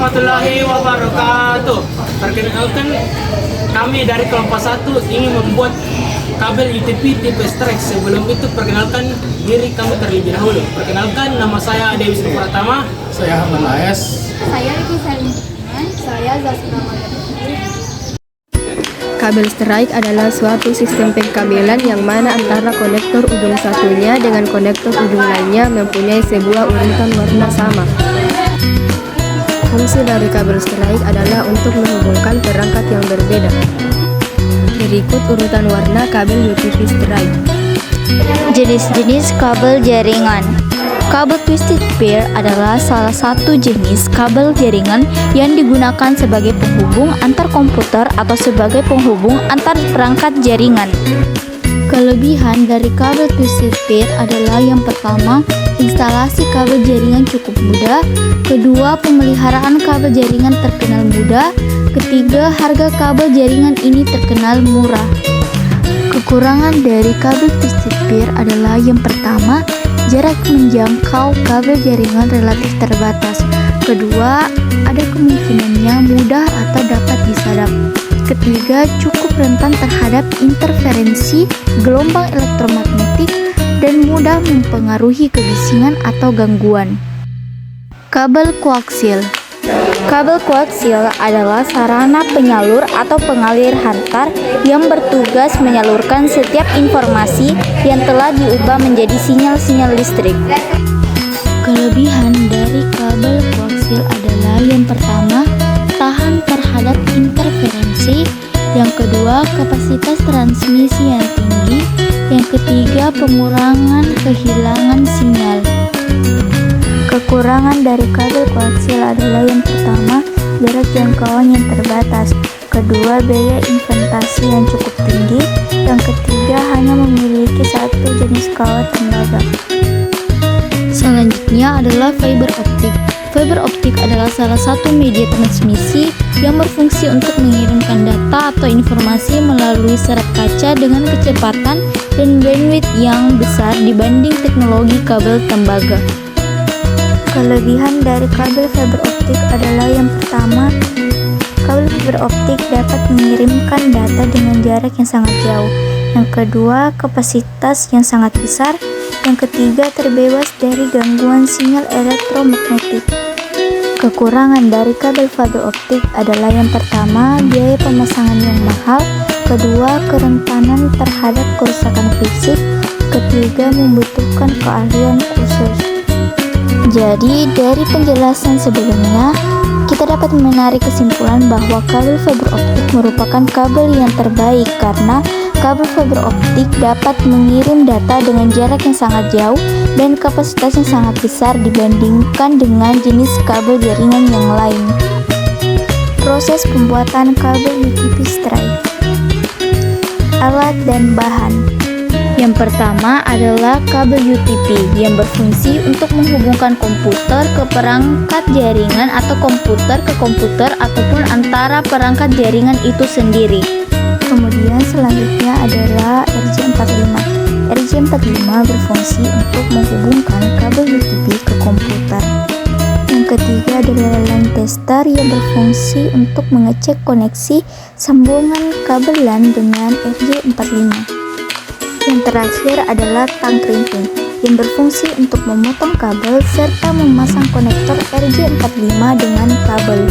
warahmatullahi wabarakatuh. Perkenalkan, kami dari kelompok 1 ingin membuat kabel UTP tipe strike. Sebelum itu perkenalkan diri kami terlebih dahulu. Perkenalkan, nama saya Dewi Wisnu Pratama. Saya Hamdan AS. Saya Riki Salim. Saya Zasna Maryam. Kabel strike adalah suatu sistem pengkabelan yang mana antara konektor ujung satunya dengan konektor ujung lainnya mempunyai sebuah urutan warna sama. Fungsi dari kabel strike adalah untuk menghubungkan perangkat yang berbeda. Berikut urutan warna kabel UTP strike. Jenis-jenis kabel jaringan. Kabel twisted pair adalah salah satu jenis kabel jaringan yang digunakan sebagai penghubung antar komputer atau sebagai penghubung antar perangkat jaringan. Kelebihan dari kabel twisted pair adalah yang pertama, instalasi kabel jaringan cukup mudah. Kedua, pemeliharaan kabel jaringan terkenal mudah. Ketiga, harga kabel jaringan ini terkenal murah. Kekurangan dari kabel twisted pair adalah yang pertama, jarak menjangkau kabel jaringan relatif terbatas. Kedua, ada kemungkinannya mudah atau dapat disadap. Ketiga, cukup rentan terhadap interferensi gelombang elektromagnetik dan mudah mempengaruhi kebisingan atau gangguan. Kabel koaksil. Kabel koaksil adalah sarana penyalur atau pengalir hantar yang bertugas menyalurkan setiap informasi yang telah diubah menjadi sinyal-sinyal listrik. Kelebihan dari kabel koaksil adalah yang pertama, tahan terhadap interferensi. Yang kedua, kapasitas transmisi yang tinggi. Yang ketiga, pengurangan kehilangan sinyal. Kekurangan dari kabel koaksil adalah yang pertama, jarak jangkauan yang terbatas. Kedua, biaya investasi yang cukup tinggi. Yang ketiga, hanya memiliki satu jenis kawat tembaga. Selanjutnya adalah fiber optik. Fiber optik adalah salah satu media transmisi yang berfungsi untuk mengirimkan data atau informasi melalui serat kaca dengan kecepatan dan bandwidth yang besar dibanding teknologi kabel tembaga. Kelebihan dari kabel fiber optik adalah yang pertama, kabel fiber optik dapat mengirimkan data dengan jarak yang sangat jauh. Yang kedua, kapasitas yang sangat besar. Yang ketiga, terbebas dari gangguan sinyal elektromagnetik. Kekurangan dari kabel fiber optik adalah yang pertama, biaya pemasangan yang mahal. Kedua, kerentanan terhadap kerusakan fisik. Ketiga, membutuhkan keahlian khusus. Jadi, dari penjelasan sebelumnya, kita dapat menarik kesimpulan bahwa kabel fiber optik merupakan kabel yang terbaik karena kabel fiber optik dapat mengirim data dengan jarak yang sangat jauh dan kapasitas yang sangat besar dibandingkan dengan jenis kabel jaringan yang lain. Proses pembuatan kabel UTP strike. Alat dan bahan. Yang pertama adalah kabel UTP yang berfungsi untuk menghubungkan komputer ke perangkat jaringan atau komputer ke komputer ataupun antara perangkat jaringan itu sendiri. Kemudian selanjutnya adalah RJ45. RJ45 berfungsi untuk menghubungkan kabel UTP ke komputer. Yang ketiga adalah LAN tester yang berfungsi untuk mengecek koneksi sambungan kabel LAN dengan RJ45. Yang terakhir adalah tang crimping yang berfungsi untuk memotong kabel serta memasang konektor RJ45 dengan kabel.